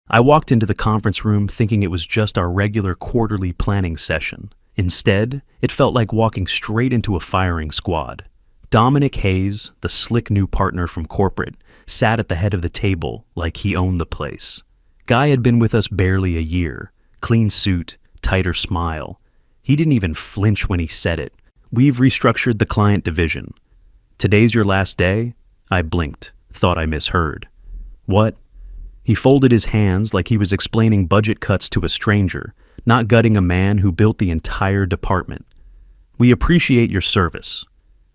I walked into the conference room thinking it was just our regular quarterly planning session. Instead, it felt like walking straight into a firing squad. Dominic Hayes, the slick new partner from corporate, sat at the head of the table like he owned the place. Guy had been with us barely a year. Clean suit, tighter smile. He didn't even flinch when he said it. "We've restructured the client division. Today's your last day?" I blinked, thought I misheard. "What?" He folded his hands like he was explaining budget cuts to a stranger, not gutting a man who built the entire department. "We appreciate your service.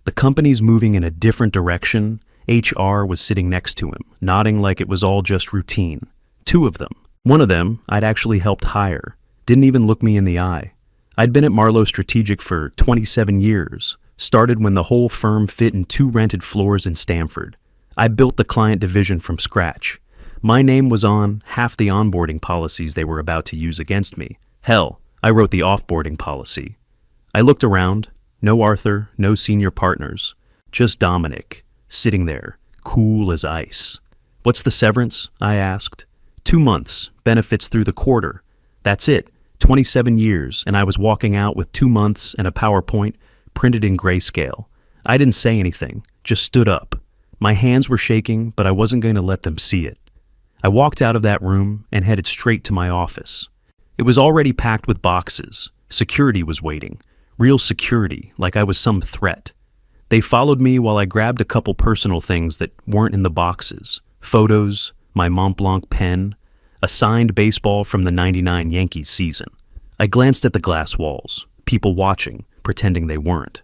The company's moving in a different direction." HR was sitting next to him, nodding like it was all just routine. Two of them. One of them I'd actually helped hire. Didn't even look me in the eye. I'd been at Marlowe Strategic for 27 years. Started when the whole firm fit in 2 rented floors in Stamford. I built the client division from scratch. My name was on half the onboarding policies they were about to use against me. Hell, I wrote the offboarding policy. I looked around. No Arthur, no senior partners. Just Dominic, sitting there, cool as ice. "What's the severance?" I asked. 2 months, benefits through the quarter. That's it, 27 years, and I was walking out with 2 months and a PowerPoint printed in grayscale. I didn't say anything, just stood up. My hands were shaking, but I wasn't going to let them see it. I walked out of that room and headed straight to my office. It was already packed with boxes. Security was waiting. Real security, like I was some threat. They followed me while I grabbed a couple personal things that weren't in the boxes. Photos, my Mont Blanc pen, a signed baseball from the '99 Yankees season. I glanced at the glass walls, people watching, pretending they weren't.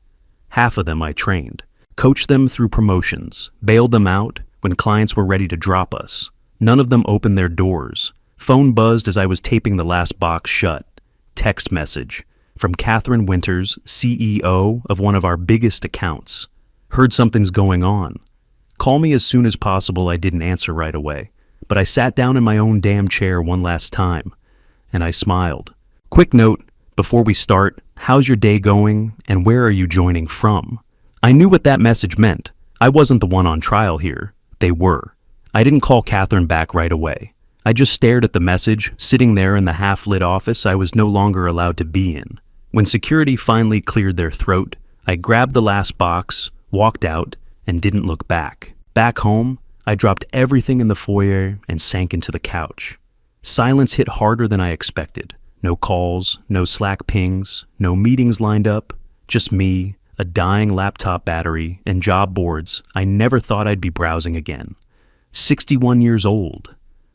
Half of them I trained, coached them through promotions, bailed them out when clients were ready to drop us. None of them opened their doors. Phone buzzed as I was taping the last box shut. Text message from Catherine Winters, CEO of one of our biggest accounts. "Heard something's going on. Call me as soon as possible." I didn't answer right away, but I sat down in my own damn chair one last time, and I smiled. "Quick note, before we start, how's your day going, and where are you joining from?" I knew what that message meant. I wasn't the one on trial here. They were. I didn't call Catherine back right away. I just stared at the message, sitting there in the half-lit office I was no longer allowed to be in. When security finally cleared their throat, I grabbed the last box, walked out, and didn't look back. Back home, I dropped everything in the foyer and sank into the couch. Silence hit harder than I expected. No calls, no Slack pings, no meetings lined up, just me, a dying laptop battery, and job boards I never thought I'd be browsing again. 61 years old,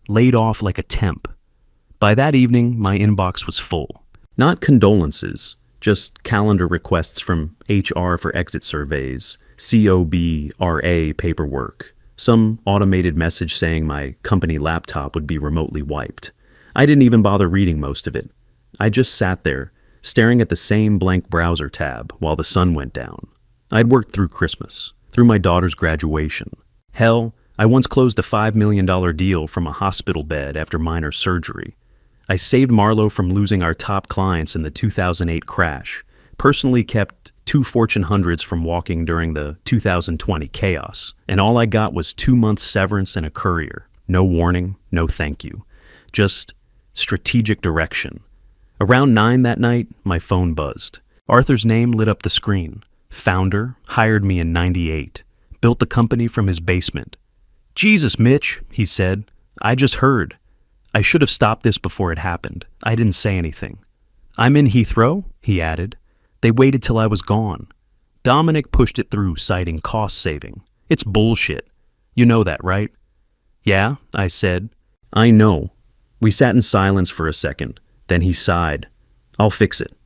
laid off like a temp. By that evening, my inbox was full. Not condolences, just calendar requests from HR for exit surveys, COBRA paperwork, some automated message saying my company laptop would be remotely wiped. I didn't even bother reading most of it. I just sat there, staring at the same blank browser tab while the sun went down. I'd worked through Christmas, through my daughter's graduation. Hell, I once closed a $5 million deal from a hospital bed after minor surgery. I saved Marlowe from losing our top clients in the 2008 crash, personally kept 2 Fortune 100s from walking during the 2020 chaos, and all I got was 2 months severance and a courier. No warning, no thank you. Just strategic direction. Around 9 that night, my phone buzzed. Arthur's name lit up the screen. Founder, hired me in '98. Built the company from his basement. "Jesus, Mitch," he said. "I just heard. I should have stopped this before it happened. I didn't say anything." "I'm in Heathrow," he added. "They waited till I was gone." Dominic pushed it through, citing cost saving. "It's bullshit. You know that, right?" "Yeah," I said. "I know." We sat in silence for a second. Then he sighed. "I'll fix it."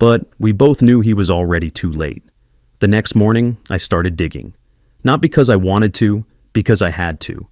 But we both knew he was already too late. The next morning, I started digging. Not because I wanted to, because I had to.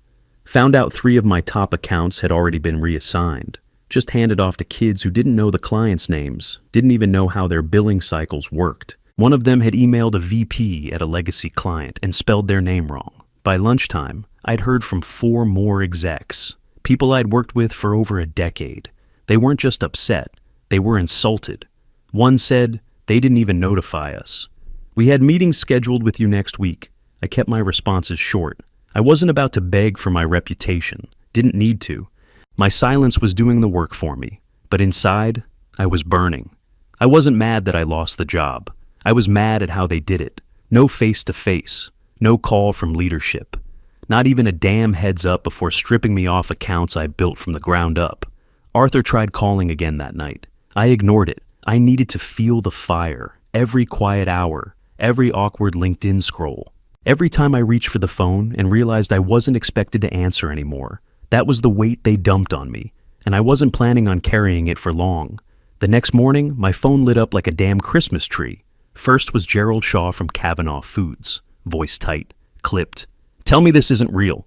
Found out 3 of my top accounts had already been reassigned. Just handed off to kids who didn't know the clients' names, didn't even know how their billing cycles worked. One of them had emailed a VP at a legacy client and spelled their name wrong. By lunchtime, I'd heard from 4 more execs, people I'd worked with for over a decade. They weren't just upset, they were insulted. One said, "They didn't even notify us." "We had meetings scheduled with you next week." I kept my responses short. I wasn't about to beg for my reputation, didn't need to. My silence was doing the work for me, but inside, I was burning. I wasn't mad that I lost the job. I was mad at how they did it. No face-to-face, no call from leadership. Not even a damn heads up before stripping me off accounts I built from the ground up. Arthur tried calling again that night. I ignored it. I needed to feel the fire, every quiet hour, every awkward LinkedIn scroll. Every time I reached for the phone and realized I wasn't expected to answer anymore. That was the weight they dumped on me, and I wasn't planning on carrying it for long. The next morning, my phone lit up like a damn Christmas tree. First was Gerald Shaw from Kavanaugh Foods, voice tight, clipped. "Tell me this isn't real.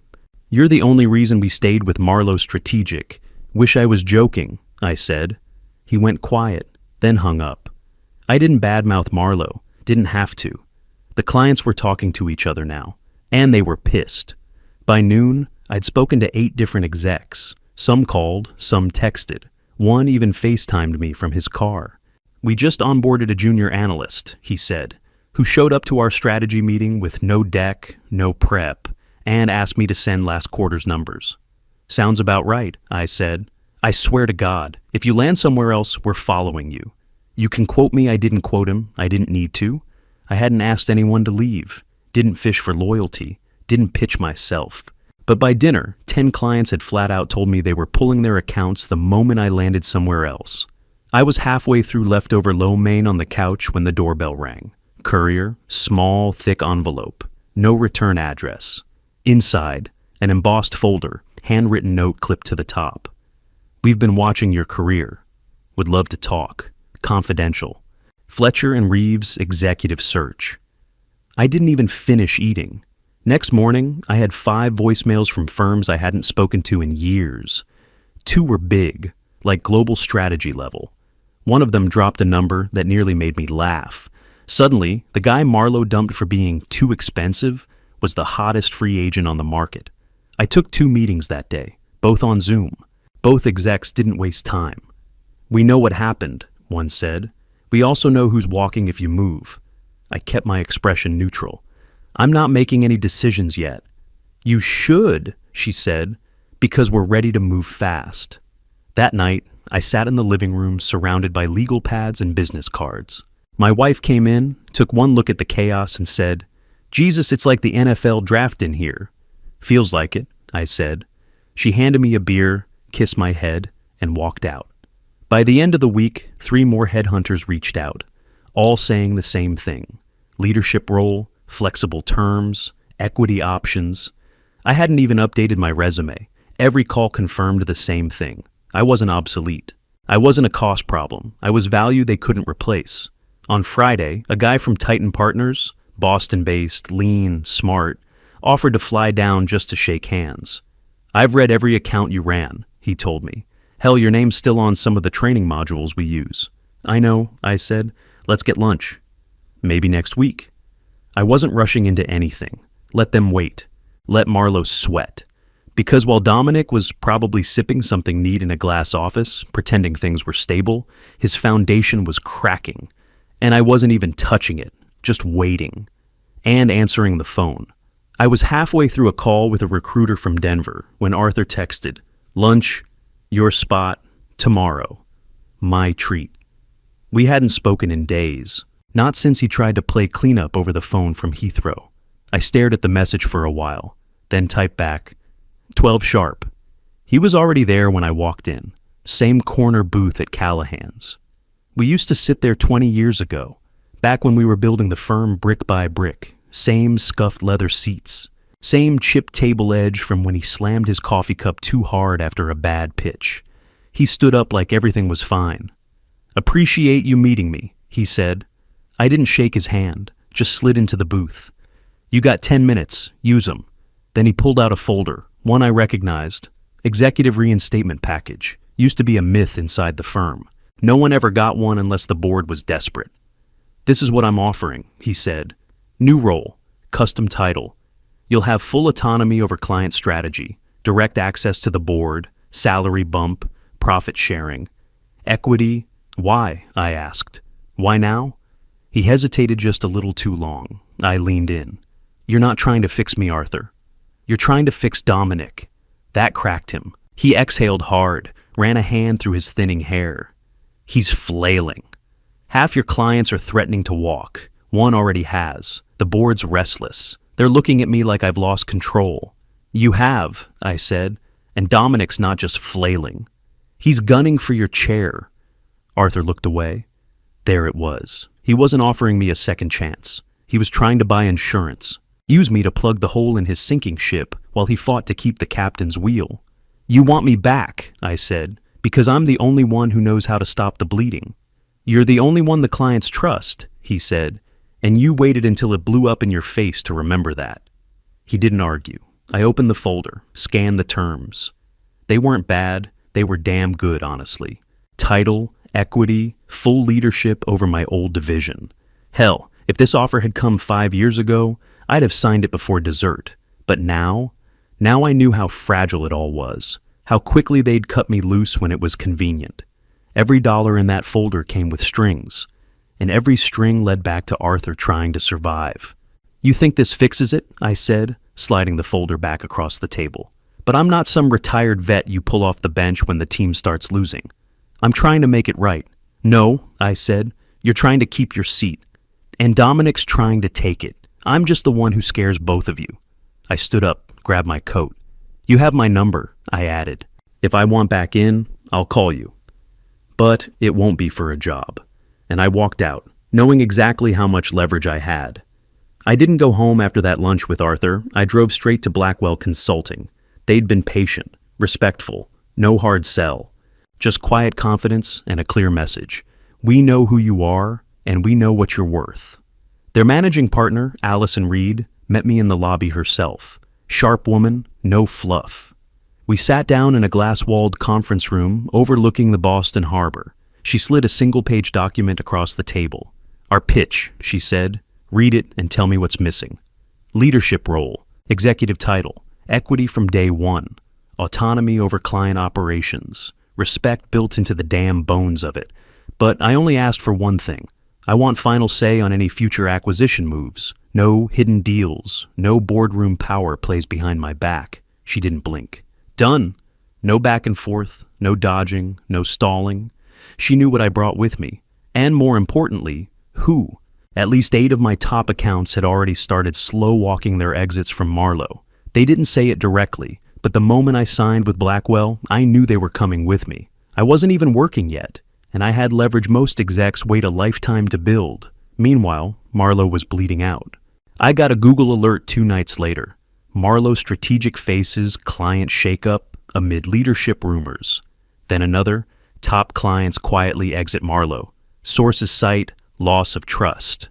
You're the only reason we stayed with Marlowe Strategic. Wish I was joking," I said. He went quiet, then hung up. I didn't badmouth Marlowe, didn't have to. The clients were talking to each other now, and they were pissed. By noon, I'd spoken to 8 different execs. Some called, some texted. One even FaceTimed me from his car. "We just onboarded a junior analyst," he said, who showed up to our strategy meeting with no deck, no prep, and asked me to send last quarter's numbers. "Sounds about right," I said. "I swear to God, if you land somewhere else, we're following you. You can quote me, I didn't quote him, I didn't need to. I hadn't asked anyone to leave, didn't fish for loyalty, didn't pitch myself. But by dinner, 10 clients had flat out told me they were pulling their accounts the moment I landed somewhere else. I was halfway through leftover lo mein on the couch when the doorbell rang. Courier, small, thick envelope, no return address. Inside, an embossed folder, handwritten note clipped to the top. "We've been watching your career. Would love to talk. Confidential. Fletcher and Reeves executive search." I didn't even finish eating. Next morning, I had 5 voicemails from firms I hadn't spoken to in years. 2 were big, like global strategy level. One of them dropped a number that nearly made me laugh. Suddenly, the guy Marlowe dumped for being too expensive was the hottest free agent on the market. I took 2 meetings that day, both on Zoom. Both execs didn't waste time. "We know what happened," one said. "We also know who's walking if you move." I kept my expression neutral. "I'm not making any decisions yet." "You should," she said, "because we're ready to move fast." That night, I sat in the living room surrounded by legal pads and business cards. My wife came in, took one look at the chaos and said, "Jesus, it's like the NFL draft in here." "Feels like it," I said. She handed me a beer, kissed my head, and walked out. By the end of the week, 3 more headhunters reached out, all saying the same thing. Leadership role, flexible terms, equity options. I hadn't even updated my resume. Every call confirmed the same thing. I wasn't obsolete. I wasn't a cost problem. I was value they couldn't replace. On Friday, a guy from Titan Partners, Boston-based, lean, smart, offered to fly down just to shake hands. "I've read every account you ran," he told me. "Hell, your name's still on some of the training modules we use." "I know," I said. "Let's get lunch." "Maybe next week." I wasn't rushing into anything. Let them wait. Let Marlowe sweat. Because while Dominic was probably sipping something neat in a glass office, pretending things were stable, his foundation was cracking. And I wasn't even touching it, just waiting. And answering the phone. I was halfway through a call with a recruiter from Denver when Arthur texted, "Lunch, your spot, tomorrow. My treat." We hadn't spoken in days. Not since he tried to play cleanup over the phone from Heathrow. I stared at the message for a while, then typed back, 12 sharp. He was already there when I walked in. Same corner booth at Callahan's. We used to sit there 20 years ago, back when we were building the firm brick by brick. Same scuffed leather seats. Same chipped table edge from when he slammed his coffee cup too hard after a bad pitch. He stood up like everything was fine. "Appreciate you meeting me," he said. I didn't shake his hand, just slid into the booth. "You got 10 minutes, use them." Then he pulled out a folder, one I recognized. Executive reinstatement package. Used to be a myth inside the firm. No one ever got one unless the board was desperate. "This is what I'm offering," he said. "New role, custom title. You'll have full autonomy over client strategy, direct access to the board, salary bump, profit sharing. Equity, why?" I asked. "Why now?" He hesitated just a little too long. I leaned in. "You're not trying to fix me, Arthur. You're trying to fix Dominic." That cracked him. He exhaled hard, ran a hand through his thinning hair. He's flailing. Half your clients are threatening to walk. One already has. The board's restless. They're looking at me like I've lost control. You have, I said, and Dominic's not just flailing. He's gunning for your chair. Arthur looked away. There it was. He wasn't offering me a second chance. He was trying to buy insurance, use me to plug the hole in his sinking ship while he fought to keep the captain's wheel. You want me back, I said, because I'm the only one who knows how to stop the bleeding. You're the only one the clients trust, he said, and you waited until it blew up in your face to remember that. He didn't argue. I opened the folder, scanned the terms. They weren't bad, they were damn good, honestly. Title, equity, full leadership over my old division. Hell, if this offer had come 5 years ago, I'd have signed it before dessert. But now I knew how fragile it all was, how quickly they'd cut me loose when it was convenient. Every dollar in that folder came with strings, and every string led back to Arthur trying to survive. You think this fixes it? I said, sliding the folder back across the table. But I'm not some retired vet you pull off the bench when the team starts losing. I'm trying to make it right. No, I said, you're trying to keep your seat. And Dominic's trying to take it. I'm just the one who scares both of you. I stood up, grabbed my coat. You have my number, I added. If I want back in, I'll call you. But it won't be for a job. And I walked out, knowing exactly how much leverage I had. I didn't go home after that lunch with Arthur. I drove straight to Blackwell Consulting. They'd been patient, respectful, no hard sell. Just quiet confidence and a clear message. We know who you are, and we know what you're worth. Their managing partner, Allison Reed, met me in the lobby herself. Sharp woman, no fluff. We sat down in a glass-walled conference room overlooking the Boston Harbor. She slid a single-page document across the table. Our pitch, she said. Read it and tell me what's missing. Leadership role, executive title, equity from day one, autonomy over client operations, respect built into the damn bones of it. But I only asked for one thing. I want final say on any future acquisition moves. No hidden deals. No boardroom power plays behind my back. She didn't blink. Done. No back and forth. No dodging. No stalling. She knew what I brought with me. And more importantly, who. At least 8 of my top accounts had already started slow-walking their exits from Marlowe. They didn't say it directly, but the moment I signed with Blackwell, I knew they were coming with me. I wasn't even working yet, and I had leverage most execs wait a lifetime to build. Meanwhile, Marlowe was bleeding out. I got a Google alert 2 nights later. Marlowe strategic faces client shakeup amid leadership rumors. Then another, top clients quietly exit Marlowe. Sources cite loss of trust.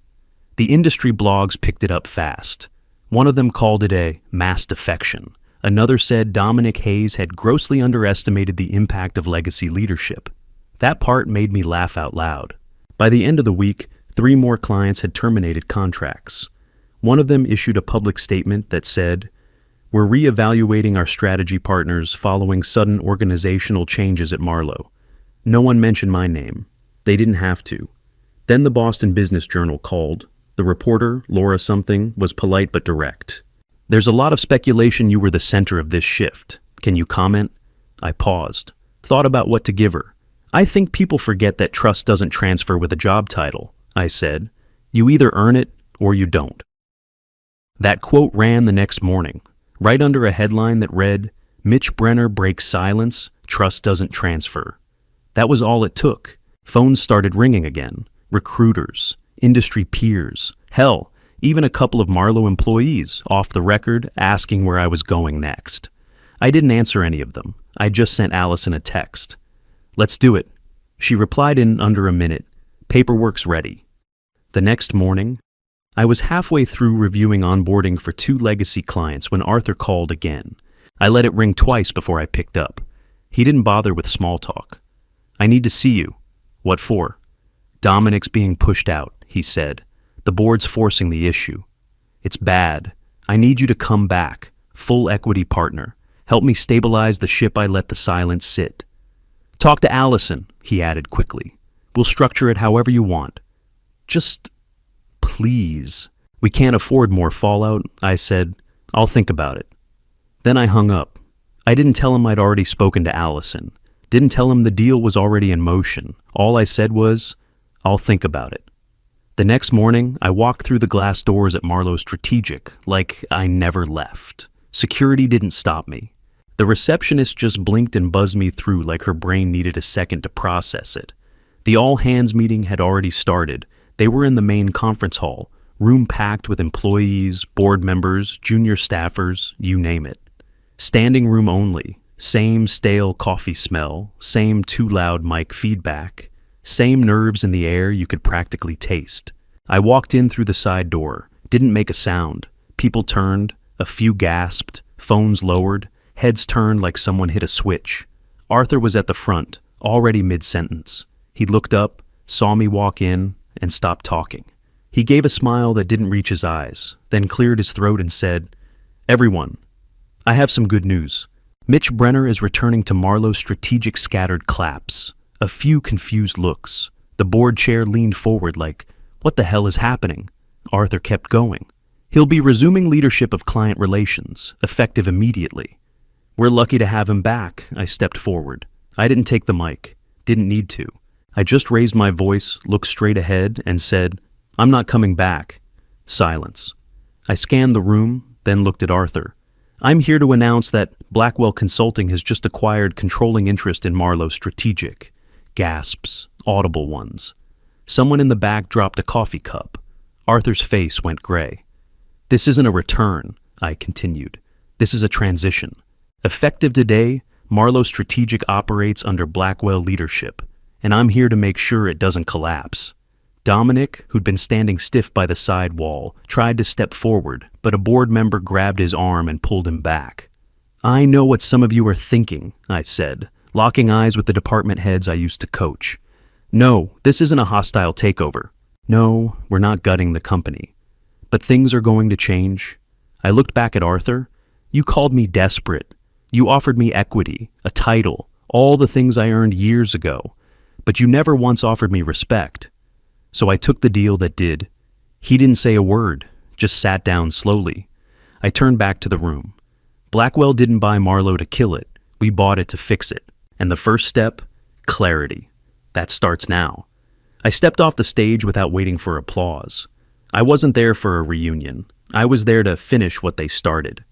The industry blogs picked it up fast. One of them called it a mass defection. Another said Dominic Hayes had grossly underestimated the impact of legacy leadership. That part made me laugh out loud. By the end of the week, 3 more clients had terminated contracts. One of them issued a public statement that said, "We're reevaluating our strategy partners following sudden organizational changes at Marlowe." No one mentioned my name. They didn't have to. Then the Boston Business Journal called. The reporter, Laura something, was polite but direct. "There's a lot of speculation you were the center of this shift. Can you comment?" I paused, thought about what to give her. "I think people forget that trust doesn't transfer with a job title," I said. "You either earn it or you don't." That quote ran the next morning, right under a headline that read, "Mitch Brenner breaks silence, trust doesn't transfer." That was all it took. Phones started ringing again. Recruiters, industry peers, hell, even a couple of Marlowe employees off the record asking where I was going next. I didn't answer any of them. I just sent Allison a text. "Let's do it." She replied in under a minute. "Paperwork's ready." The next morning, I was halfway through reviewing onboarding for 2 legacy clients when Arthur called again. I let it ring twice before I picked up. He didn't bother with small talk. "I need to see you." "What for?" "Dominic's being pushed out," he said. "The board's forcing the issue. It's bad. I need you to come back, full equity partner. Help me stabilize the ship I let the silence sit." "Talk to Allison," he added quickly. "We'll structure it however you want. Just, please." "We can't afford more fallout," I said. "I'll think about it." Then I hung up. I didn't tell him I'd already spoken to Allison. Didn't tell him the deal was already in motion. All I said was, I'll think about it. The next morning, I walked through the glass doors at Marlowe Strategic like I never left. Security didn't stop me. The receptionist just blinked and buzzed me through like her brain needed a second to process it. The all-hands meeting had already started. They were in the main conference hall, room packed with employees, board members, junior staffers, you name it. Standing room only. Same stale coffee smell, same too loud mic feedback, same nerves in the air you could practically taste. I walked in through the side door, didn't make a sound. People turned, a few gasped, phones lowered, heads turned like someone hit a switch. Arthur was at the front, already mid-sentence. He looked up, saw me walk in, and stopped talking. He gave a smile that didn't reach his eyes, then cleared his throat and said, "Everyone, I have some good news. Mitch Brenner is returning to Marlowe's Strategic." Scattered claps, a few confused looks. The board chair leaned forward like, what the hell is happening? Arthur kept going. He'll be resuming leadership of client relations, effective immediately. We're lucky to have him back. I stepped forward. I didn't take the mic. Didn't need to. I just raised my voice, looked straight ahead, and said, I'm not coming back. Silence. I scanned the room, then looked at Arthur. I'm here to announce that Blackwell Consulting has just acquired controlling interest in Marlowe Strategic. Gasps, audible ones. Someone in the back dropped a coffee cup. Arthur's face went gray. This isn't a return, I continued. This is a transition. Effective today, Marlowe Strategic operates under Blackwell leadership, and I'm here to make sure it doesn't collapse. Dominic, who'd been standing stiff by the side wall, tried to step forward, but a board member grabbed his arm and pulled him back. I know what some of you are thinking, I said, locking eyes with the department heads I used to coach. No, this isn't a hostile takeover. No, we're not gutting the company. But things are going to change. I looked back at Arthur. You called me desperate. You offered me equity, a title, all the things I earned years ago. But you never once offered me respect. So I took the deal that did. He didn't say a word, just sat down slowly. I turned back to the room. Blackwell didn't buy Marlowe to kill it. We bought it to fix it. And the first step? Clarity. That starts now. I stepped off the stage without waiting for applause. I wasn't there for a reunion. I was there to finish what they started.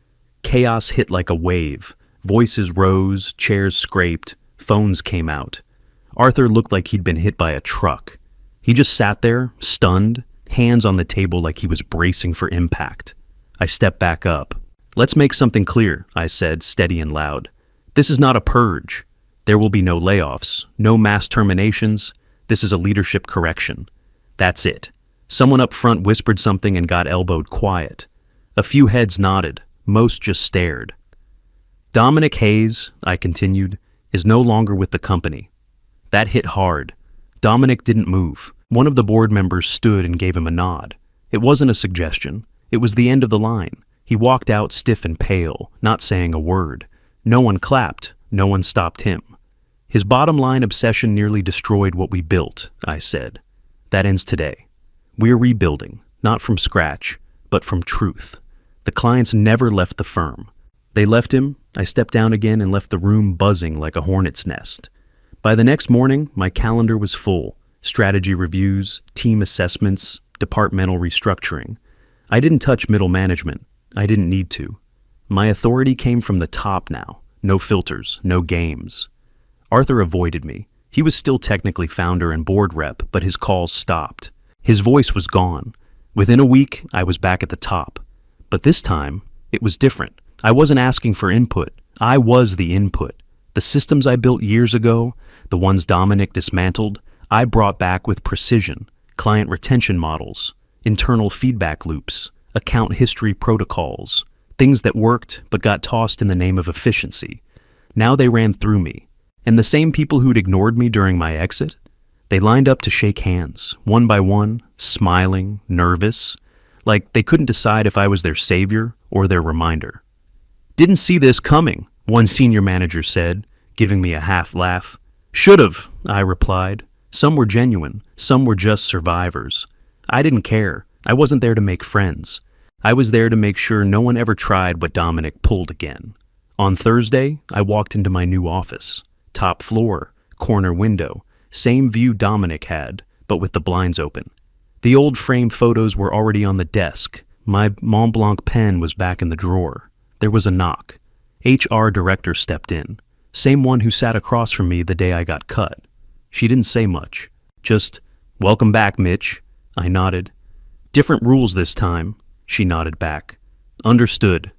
Chaos hit like a wave. Voices rose, chairs scraped, phones came out. Arthur looked like he'd been hit by a truck. He just sat there, stunned, hands on the table like he was bracing for impact. I stepped back up. Let's make something clear, I said, steady and loud. This is not a purge. There will be no layoffs, no mass terminations. This is a leadership correction. That's it. Someone up front whispered something and got elbowed quiet. A few heads nodded. Most just stared. Dominic Hayes, I continued, is no longer with the company. That hit hard. Dominic didn't move. One of the board members stood and gave him a nod. It wasn't a suggestion. It was the end of the line. He walked out stiff and pale, not saying a word. No one clapped. No one stopped him. His bottom line obsession nearly destroyed what we built, I said. That ends today. We're rebuilding, not from scratch, but from truth. The clients never left the firm. They left him. I stepped down again and left the room buzzing like a hornet's nest. By the next morning, my calendar was full. Strategy reviews, team assessments, departmental restructuring. I didn't touch middle management. I didn't need to. My authority came from the top now. No filters, no games. Arthur avoided me. He was still technically founder and board rep, but his calls stopped. His voice was gone. Within a week, I was back at the top. But this time, it was different. I wasn't asking for input. I was the input. The systems I built years ago, the ones Dominic dismantled, I brought back with precision. Client retention models, internal feedback loops, account history protocols, things that worked but got tossed in the name of efficiency. Now they ran through me. And the same people who'd ignored me during my exit, they lined up to shake hands, one by one, smiling, nervous, like they couldn't decide if I was their savior or their reminder. Didn't see this coming, one senior manager said, giving me a half laugh. Should've, I replied. Some were genuine, some were just survivors. I didn't care. I wasn't there to make friends. I was there to make sure no one ever tried what Dominic pulled again. On Thursday, I walked into my new office. Top floor, corner window, same view Dominic had, but with the blinds open. The old framed photos were already on the desk. My Mont Blanc pen was back in the drawer. There was a knock. HR director stepped in. Same one who sat across from me the day I got cut. She didn't say much. Just, "Welcome back, Mitch." I nodded. "Different rules this time," she nodded back. "Understood."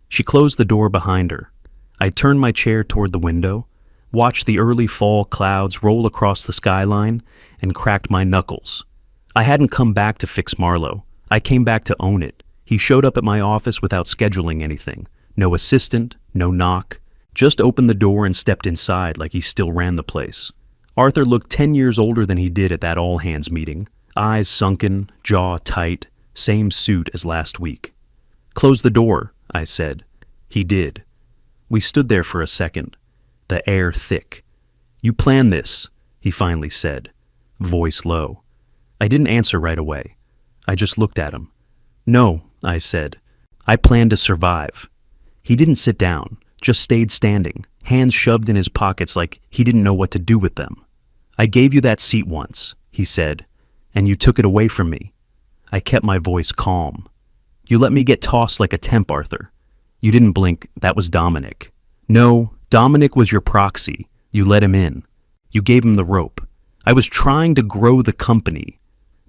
She closed the door behind her. I turned my chair toward the window, watched the early fall clouds roll across the skyline, and cracked my knuckles. I hadn't come back to fix Marlowe. I came back to own it. He showed up at my office without scheduling anything. No assistant, no knock. Just opened the door and stepped inside like he still ran the place. Arthur looked 10 years older than he did at that all-hands meeting. Eyes sunken, jaw tight, same suit as last week. "Close the door," I said. He did. We stood there for a second, the air thick. "You planned this," he finally said, voice low. I didn't answer right away. I just looked at him. "No," I said. "I planned to survive." He didn't sit down, just stayed standing, hands shoved in his pockets like he didn't know what to do with them. "I gave you that seat once," he said, "and you took it away from me." I kept my voice calm. "You let me get tossed like a temp, Arthur." You didn't blink. That was Dominic. "No, Dominic was your proxy. You let him in. You gave him the rope. I was trying to grow the company.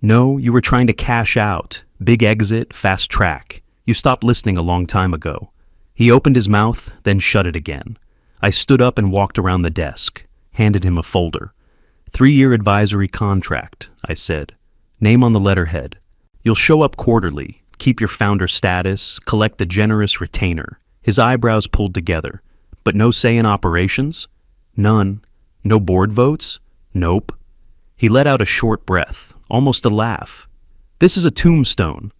No, you were trying to cash out. Big exit, fast track. You stopped listening a long time ago." He opened his mouth, then shut it again. I stood up and walked around the desk, handed him a folder. 3-year advisory contract, I said. Name on the letterhead. You'll show up quarterly, keep your founder status, collect a generous retainer. His eyebrows pulled together. But no say in operations? None. No board votes? Nope. He let out a short breath, almost a laugh. "This is a tombstone."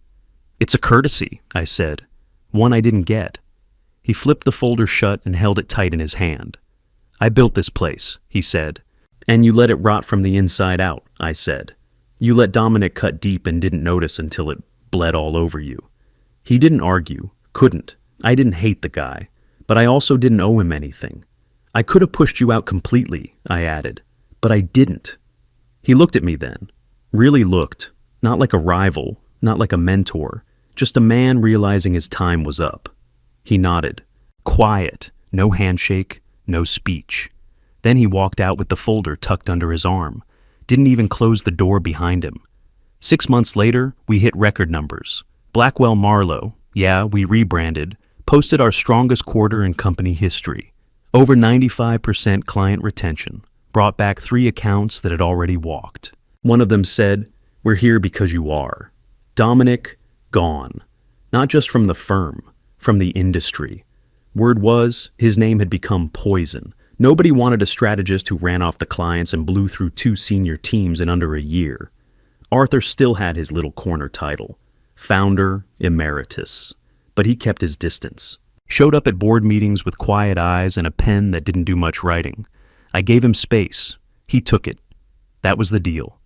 "It's a courtesy," I said. One I didn't get. He flipped the folder shut and held it tight in his hand. "I built this place," he said. "And you let it rot from the inside out," I said. "You let Dominic cut deep and didn't notice until it bled all over you." He didn't argue, couldn't. I didn't hate the guy, but I also didn't owe him anything. "I could have pushed you out completely," I added, "but I didn't." He looked at me then. Really looked. Not like a rival, not like a mentor, just a man realizing his time was up. He nodded. Quiet, no handshake, no speech. Then he walked out with the folder tucked under his arm. Didn't even close the door behind him. 6 months later, we hit record numbers. Blackwell Marlowe, yeah, we rebranded, posted our strongest quarter in company history. Over 95% client retention. Brought back 3 accounts that had already walked. One of them said, "We're here because you are." Dominic, gone. Not just from the firm, from the industry. Word was, his name had become poison. Nobody wanted a strategist who ran off the clients and blew through 2 senior teams in under a year. Arthur still had his little corner title, Founder Emeritus, but he kept his distance. Showed up at board meetings with quiet eyes and a pen that didn't do much writing. I gave him space. He took it. That was the deal.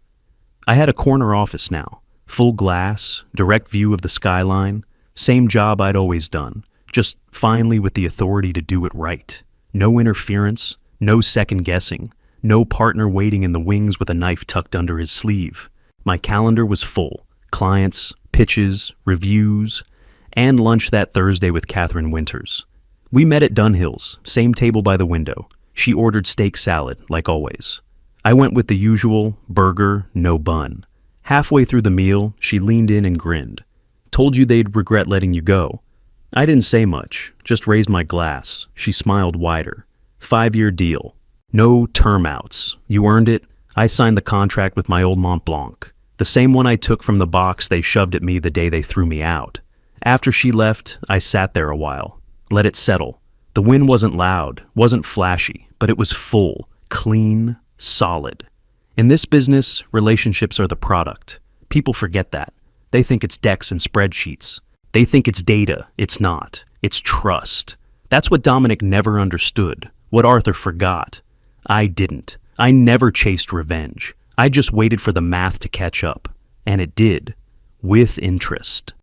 I had a corner office now, full glass, direct view of the skyline, same job I'd always done, just finally with the authority to do it right. No interference, no second guessing, no partner waiting in the wings with a knife tucked under his sleeve. My calendar was full. Clients, pitches, reviews, and lunch that Thursday with Catherine Winters. We met at Dunhill's, same table by the window. She ordered steak salad, like always. I went with the usual, burger, no bun. Halfway through the meal, she leaned in and grinned. "Told you they'd regret letting you go." I didn't say much, just raised my glass. She smiled wider. 5-year deal. No term outs. You earned it. I signed the contract with my old Mont Blanc. The same one I took from the box they shoved at me the day they threw me out. After she left, I sat there a while. Let it settle. The win wasn't loud, wasn't flashy, but it was full, clean, solid. In this business, relationships are the product. People forget that. They think it's decks and spreadsheets. They think it's data. It's not. It's trust. That's what Dominic never understood, what Arthur forgot. I didn't. I never chased revenge. I just waited for the math to catch up. And it did. With interest.